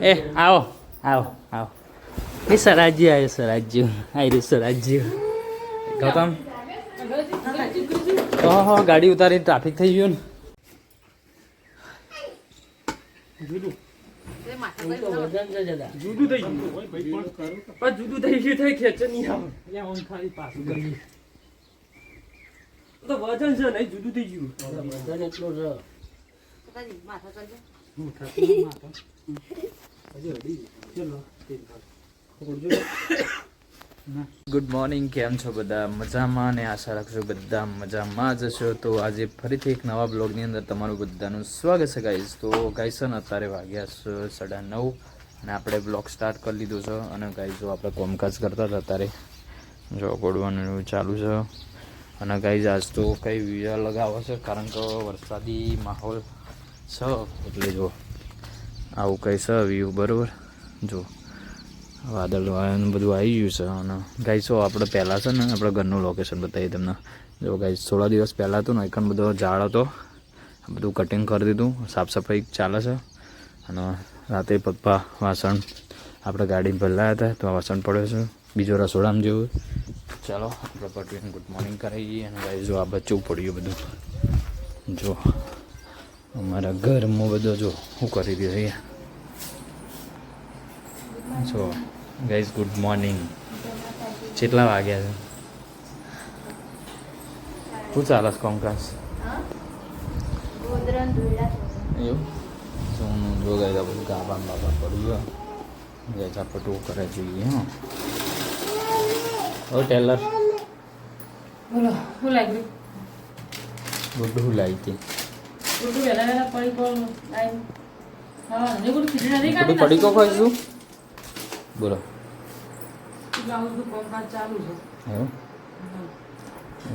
એ આવો આવો આવો એ સરાજ્ય આવ્યો સરાજ્ય આવી રહ્યું સરાજ્ય ગૌતમ હો ગાડી ઉતારી ટ્રાફિક થઈ ગયું ને જુદું થઈ ગયું જુદું થઈ ગયું થઈ ખેંચે નહીં આવે ખાલી પાછું ગયું તો વજન છે નહીં જુદું થઈ ગયું વજન એટલો છે ગુડ મોર્નિંગ, કેમ છો બધા? મજામાં ને આશા રાખશો બધા મજામાં જ હશો. તો આજે ફરીથી એક નવા બ્લોગની અંદર તમારું બધાનું સ્વાગત છે ગાઈઝ. તો ગાઈઝ છે ને અત્યારે વાગ્યા છે 9:30 અને આપણે બ્લોગ સ્ટાર્ટ કરી લીધું છે. અને ગાઈઝ જો આપણે કોમકાજ કરતા હતા અત્યારે જો ગોળવાનું ચાલુ છે. અને ગાઈઝ આજ તો કંઈ વિડીયો લગાવો છે કારણ કે વરસાદી માહોલ છે એટલે જો આવું કંઈ છે વ્યૂ બરાબર. જો વાદળ વાળાનું બધું આવી ગયું છે. અને ગાઈસો આપણે પહેલાં છે ને આપણે ઘરનું લોકેશન બતાવીએ તમને. જો ગાઈસ થોડા દિવસ પહેલાં હતું ને એકન બધો ઝાડ હતો, બધું કટિંગ કરી દીધું, સાફ સફાઈ ચાલે છે. અને રાતે પપ્પા વાસણ આપણે ગાડી ભરલાયા હતા તો આ વાસણ પડ્યો છે બીજો રસોડામાં જેવું. ચાલો આપણે પટીને ગુડ મોર્નિંગ કરાવીએ. અને ગાઈસ જો આ બચ્ચું પડ્યું બધું જો અમારા ઘરમાં બધો જો શું કરી દે છે જો ગાઈઝ ગુડ મોર્નિંગ. કેટલા વાગ્યા છે? શું ચાલે છે કોમકાજ? એવું સોનું જો ગાય બધું ગાબા બાબા પડ્યું ગાય પટવું કરે જોઈએ. હા ઓ ટેલર બોલો શું લાગ્યું? ગુડ શું લાગી હતી? ગુડ્ડુ વેલા પડી ગયો લાઈન. હા ને ગુડ્ડુ ખીચડી નથી ગુડ પડી કો ખાઈશું બોલો. બ્લાઉઝનું કામકાજ ચાલુ છે. એવું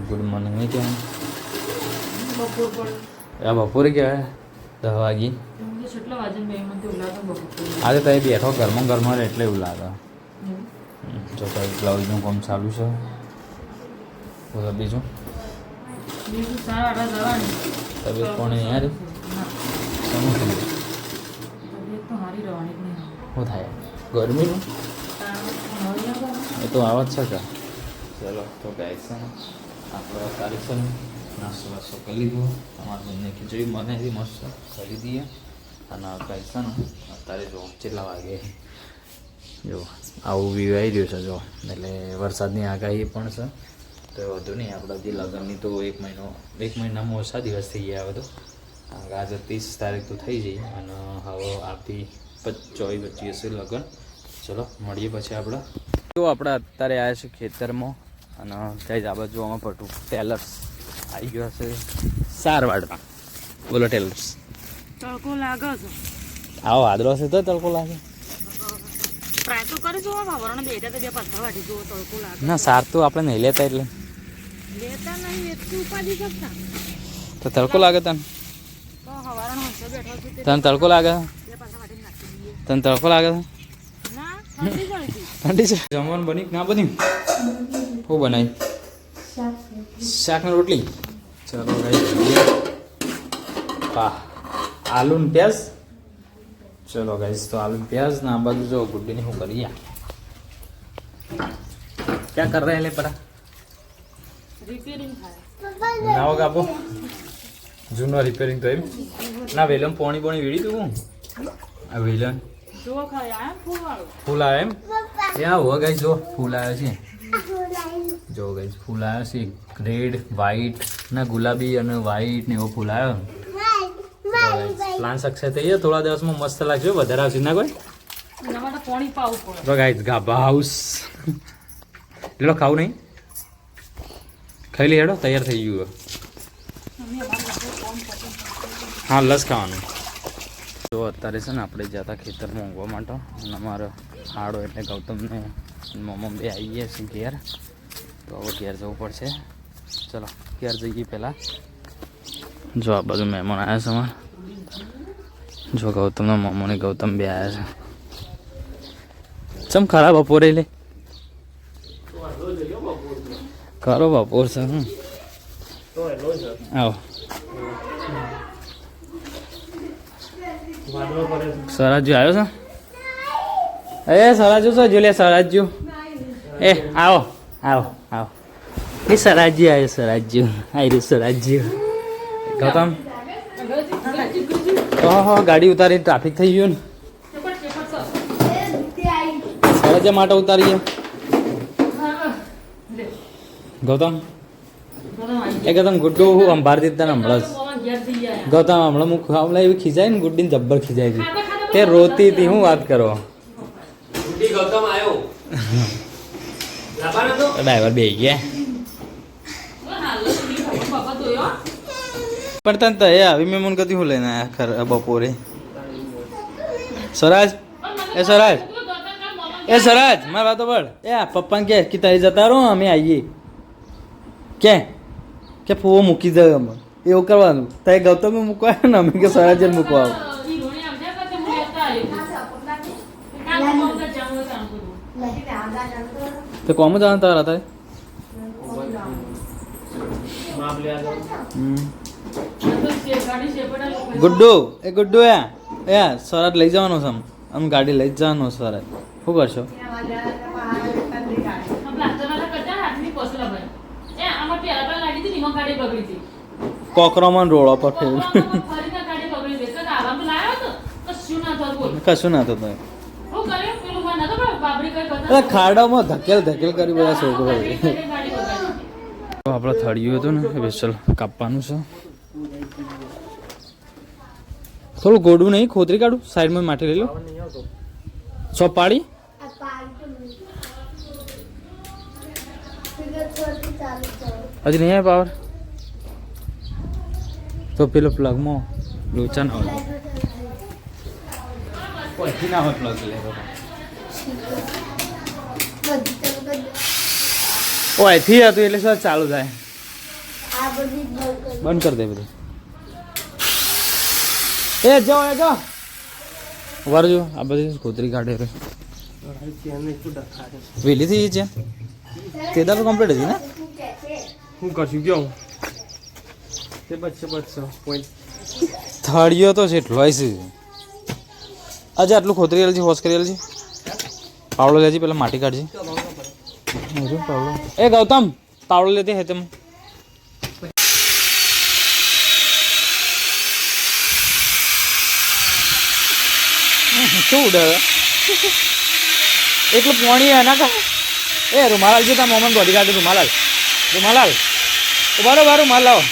ગુડ મોર્નિંગ નહીં કહેવાય? બપોર પડે આ બપોરે કહેવાય 10 વાગી. કેટલા વાગે બે મને એવું લાગે બપોર. આજે તો બેઠો ઘરમાં ઘરમાં એટલે એવું લાગે. જો કંઈ બ્લાઉઝનું કામ ચાલુ છે. બોલો બીજું બીજું સારા આડા જવાની તબિયત કોણે યાર શું થયું? તબિયત તો સારી રહેવાની જ નહીં. શું થાય ગરમીનું? એ તો આવત છે કે. ચલો તો ગાય છે ને આપણે અત્યારે છે ને નાસ્તો વાસ્તો કરી લીધો. તમારા બંને ખીચડી મને એવી મસ્ત કરી દઈએ. અને ગાય છે ને અત્યારે જો કેટલા વાગે જો આવું વ્યૂ આવી રહ્યું છે જો. એટલે વરસાદની આગાહી પણ છે તો વધુ નહીં. આપણે જે લગ્નની તો એક મહિનામાં ઓછા દિવસ થઈ ગયા હવે તો. આજે 30 તારીખ તો થઈ જઈ અને હવે આવતી 24-25 લગ્ન. ચલો મળીએ પછી આપણે. જો આપણે અત્યારે આવ્યા છે ખેતરમાં અને ત્યાં જ આ બાજુ આમાં પટું ટેલર્સ આવી ગયો હશે સારવાડમાં. બોલો ટેલર્સ. તડકો લાગે છે. આવો વાદળો હશે તો તડકો લાગે. ટ્રાય તો કરીશું વાવરણ બેઠા તો બે પથ્થર વાટી જુઓ તડકો લાગે. ના સાર તો આપણે નહીં લેતા એટલે લેતા નહીં એટલી ઉપાધિ શકતા તો તડકો લાગે તને? તો હવારણ હશે બેઠો છે તે તને તડકો લાગે? બે પથ્થર વાટી નાખી દઈએ. તને તડકો લાગે? ના ઠંડી પડી હતી. ઠંડી છે. જમવાનું બની ના બની? શું બનાવી? શાક ને રોટલી. ચલો ગાઈસ વાહ આલુ ને પ્યાજ. ચલો ગાઈસ તો આલુ પ્યાજ ના આ બાજુ જો ગુડ્ડીને શું કરીએ ક્યાં કર રહે લે પરા રિપેરિંગ થાય. નાવો કાપો જૂનો રિપેરિંગ તો એમ ના વેલમ પોણી પોણી વીડી તું આ વેલમ જો ખાય આ ફૂલ વાળો ફૂલ આવે એમ ત્યાં હોવા ગાઈસ જો ફૂલ આવે છે. જો ગાઈસ ફૂલ આવે છે રેડ વ્હાઈટ ના ગુલાબી અને વ્હાઈટ ને એવો ફૂલ આવ્યો. પ્લાન સક્સેસ થઈ ગયા. થોડા દિવસમાં મસ્ત લાગશે. વધારે આવશે ના કોઈ એના માટે પાણી પાવું પડે. તો ગાઈસ ગાભા હાઉસ એટલો ખાવું નહીં ખાઈ લે હેડો તૈયાર થઈ ગયું. હા લસ ખાવાનું. તો અત્યારે છે ને આપણે જતા ખેતરમાં ઊંઘવા માટે અને અમારો હાડો એટલે ગૌતમને મમ્મી બે આવી ગયા છે ઘેર. તો હવે ઘેર જવું પડશે. ચલો ઘેર જઈએ પહેલાં. જો આ બધું મહેમાન આવ્યા છે અમારે. જો ગૌતમના મમ્મી ગૌતમ બે આવ્યા છે. ચમ ખરા બપોરે લે ખરો બપોર છે. આવો સરાજી આવ્યો છે એ સરાજુ છો જોલે સરાજુ એ આવો આવો આવો એ સરાજી આવ્યો સરાજ્યુ આવ્યું સરાજ્યુ ગૌતમ ઓહો ગાડી ઉતારી ટ્રાફિક થઈ ગયું ને સરાજા માટે ઉતારીએ ગૌતમ એ ગૌતમ ગુડ્ડુ હું અંભાર દીધા ને હમણાં ગૌતમ હમણાં હું હમણાં એવી ખીજાય ને ગુડ્ડીને જબ્બર ખીજાય હતી તે રોતી હતી હું વાત કરો ગૌતમ આવ્યો લાવવાનો તો ડ્રાઈવર બે ગયા પણ તને તો એ આવી મેં મને કદી હું લઈને આયા ખર બપોરે સ્વરાજ એ સ્વરાજ એ સ્વરાજ મારી વાતો પડ એ આ પપ્પાને કે તારી જતા રહો અમે આવીએ કે ફૂવો મૂકી દે અમે એવું કરવાનું તારે ગૌતમ મૂકવા ને અમે કે સ્વરાજ મૂકવા આવો તો કોમ જવાનું તારા તારે ગુડ્ડુ એ ગુડ્ડુ એ સ્વરાજ લઈ જવાનો છે આમ ગાડી લઈ જવાનો સ્વરાજ શું કરશો કોકરોમાં રોડો પર ફેર કશું ના થતું ખાડામાં ધકેલ કરી બધા છોકરો આપણે થળિયું હતું ને વેસલ કાપવાનું છે થોડું ગોડું નહીં ખોતરી કાઢું સાઈડમાં માટી લઈ લો ચોપ પાડી હજી નહીં આવે પાવર તો પેલો પ્લગમાં લોચા ના હોય કોઈથી ના હોય પ્લગ લે ઓયથી હતું એટલે શું ચાલુ થાય બંધ કરી દે બધું એ જાઓ એ જાઓ વારજો આ બધી ખોતરી કાઢે રે વેલી થઈ છે તે તો કમ્પ્લીટ હતી ને હું કરશું કેવું તે બચશે પોઈન્ટ થળિયો તો છે એટલો છે આજે આટલું ખોતરી આલજી હોશ કરી આલજી પાવડો લેજી પેલા માટી કાઢજી એ ગૌતમ પાવડો લેતી હે તમે શું ઉડે એટલું પોણી એના કા એ રૂમાલાલ છે તા મોમન બોડી કાઢી રૂમાલાલ બરોબર રૂમાલ લાવો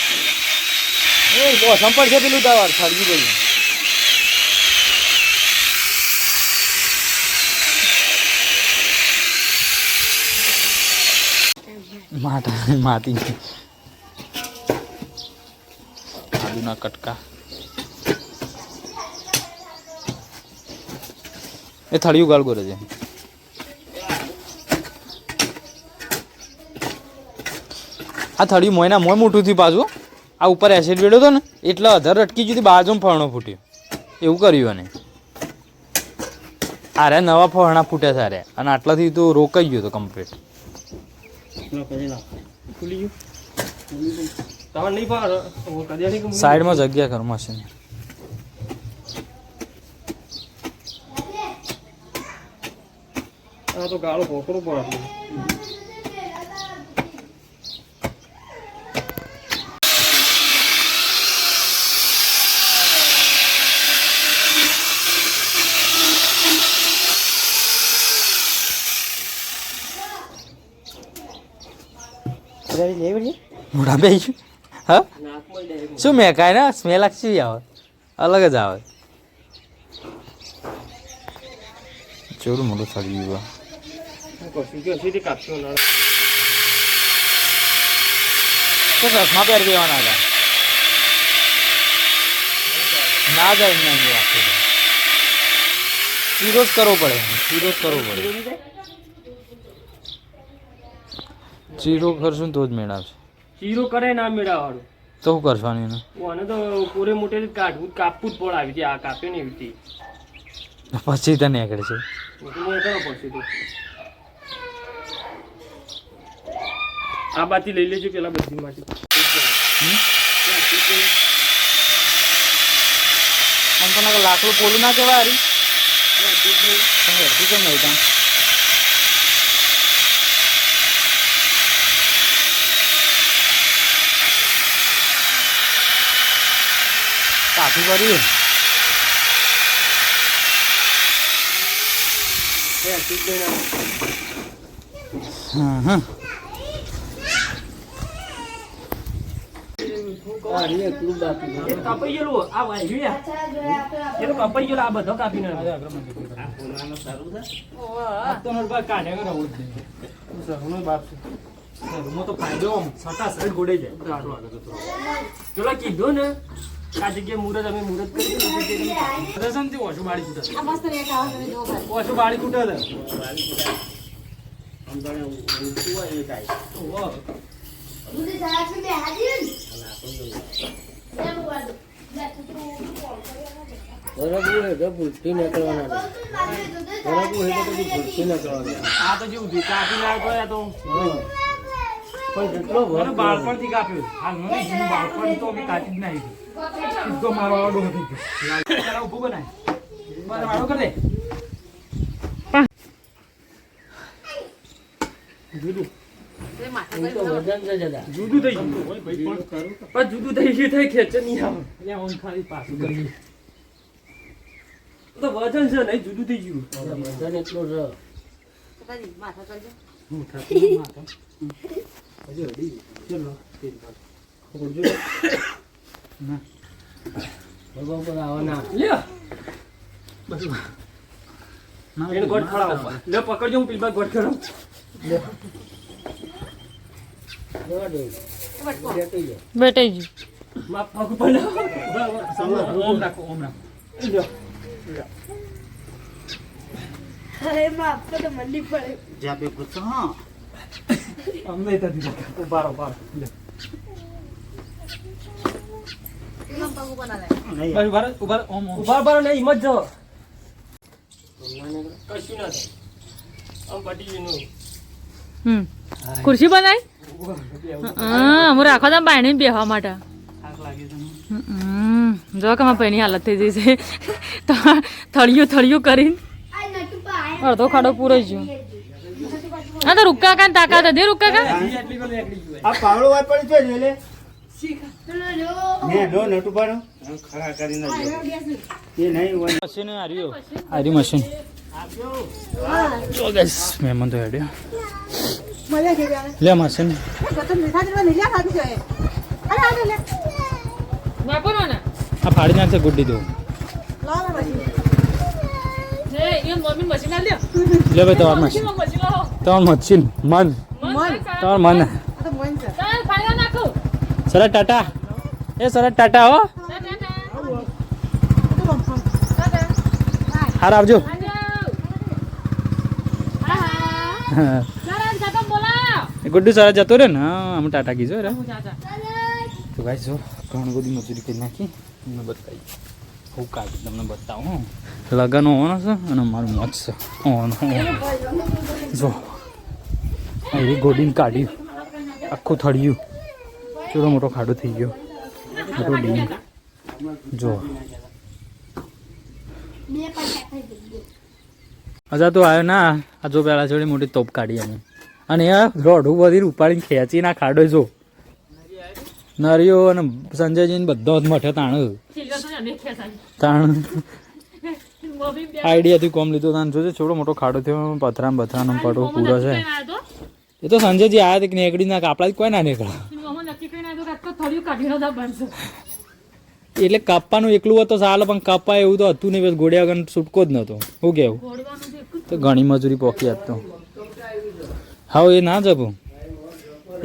એ સંપર્ક છે પેલું તાર થળજી ગયું માટી આદુના કટકા એ થળિયું ગાળ કરે છે આ થળિયું મોયના મોય મોટું થયું પાછું આ ઉપર એસિડ વેડ્યો હતો ને એટલે અધર અટકી ગયું બાજુમાં ફરણો ફૂટ્યો એવું કર્યું અને અરે નવા ફરણા ફૂટ્યા સારે અને આટલાથી તો રોકાઈ ગયો હતો કમ્પ્લીટ સાઈડમાં જગ્યા કર મશીન તો ગાળો પોકડું પડે મોઢા બે હા શું મેં કાંઈ ના સ્મેલ આખી આવે અલગ જ આવે ચોરું મોટું થળી ગયું ચશ્મા પહેરી દેવાના હતા ના જાય ચીરો જ કરવો પડે ચીરો કરશું તો જ મેળવશે ચીરો કરે ના મેળાવાળું તો શું કરવાનું એને આને તો પૂરે મોટે કાઢવું કાપવું જ પડે આવી હતી આ કાપે ને એવી હતી પછી તને આગળ છે પડશે તો આ બાથી લઈ લેજો પેલા બધી માટે આમ તો લાકડું પોલું ના કહેવાય હેડતું કેમ નહીં કામ કાઠું કર્યું હા હા કાપાઈ ગયેલું આ વાયુ એનું કાપાઈ ગયેલું આ બધો કાપી નાખ્યો કાઢે તો ફાયદો સટા સટ ગોડે જાય પેલા કીધું ને આ જગ્યાએ મુહૂર્ત અમે મુહૂર્ત કરી પ્રદર્શનથી ઓછું બાળી કૂટે ઓછું બાળી કૂટે આ તો જેવું કાપી નાખ્યો તો બાળપણથી કાપ્યું હાલ મને બાળપણ તો અમે કાચી જ નાખી સીધો મારો વાળો હતી ઉભું બનાય વાળો કર દે જુદું થઈ ગયું પણ જુદું થઈ ગયું થઈ ખેંચે નહીં આવે ત્યાં ખાલી પાછું કરી તો વજન છે નહીં જુદું થઈ ગયું વજન એટલો છે માથા કરજો પકડજો હું પીલબાગ ગોઠ કરું બેટાઈ ગયું ઓમ રાખો ઓમ રાખો અરે બાપ તો મંડી પડે જ્યાં પે પૂછો હા અમને ત્યાંથી ઉભારો ઉભારો ઉભારો નહીં હિંમત જો કશું ના થાય આમ પટી ગયું ખુરશી બનાવી હા હું રાખો તમે બાયણે બેહવા માટે જો કે મારા ભાઈની હાલત થઈ જઈ છે થળિયું કરીને અડધો ખાડો પૂરો જ ગયો હા તો રૂક્કા કાન તાકાત હતી રૂક્કા કા આ પાવડો વાત પડી છે ને લે નો નટુ પાડો ખરા કરીને એ નહીં હોય મશીન આર્યું મશીન તો ગાઈસ મહેમાન તો હેડ્યો લે મશીન આ ફાડી નાખશે ગુડ્ડી દો લે ભાઈ તમારું મશીન મન તમારું મન સરસ ટાટા સરસ ટાટા હો હાર આવજો ગુડ્ડુ સારા જતો રે ને હા અમે ટાટા કીધો રે તો ભાઈ જો ઘણું બધી મજૂરી કરી નાખી તમને બતાવી હું કાઢી તમને બતાવું લગન હોવાનો છે અને મારું મત છે હોવાનો જો એ ગોડીને કાઢ્યું આખું થળિયું થોડો મોટો ખાડો થઈ ગયો મોટો ડીમ જો અજા તો આવ્યો ના આ જો પેલા જોડે મોટી તોપ કાઢી અમે અને એ રોડું બધી ઉપાડીને ખેંચી ના ખાડો જો નરિયો અને સંજયજીને બધો જ મઠે તાણ આઈડિયાથી કોમ લીધો તાણ જોજે છોડો મોટો ખાડો થયો પથરામ બથરાનો પડો પૂરો છે એ તો સંજયજી આવ્યા હતી નીકળી ના કાપડા કોઈ ના નીકળ્યા એટલે કાપવાનું એકલું હતું ચાલે પણ કાપાય એવું તો હતું નહીં, બસ ગોળ્યા વગર છૂટકો જ નતો. શું કેવું? તો ઘણી મજૂરી પોકી આજ તો. હા એ ના જવું,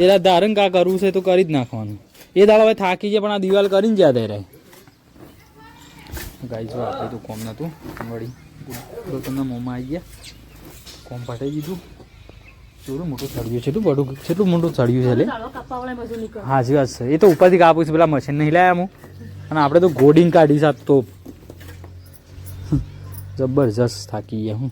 એના ધારણ કા કરવું છે તો કરી જ નાખવાનું. એ દાડો હવે થાકી જાય પણ આ દિવાલ કરીને જ્યાં દે રહે ગાઈ જો આપણે તો કોમ નતું વળી તમને મોંમાં આવી ગયા કોમ પાટાઈ દીધું. થોડું મોટું ચડ્યું છે, એટલું બડું કેટલું મોટું ચડ્યું છે એટલે હાજી વાત છે. એ તો ઉપરથી કાપું છે, પેલા મશીન નહીં લાયા હું, અને આપણે તો ગોડિંગ કાઢી સાત તો જબરજસ્ત થાકી ગયા હું.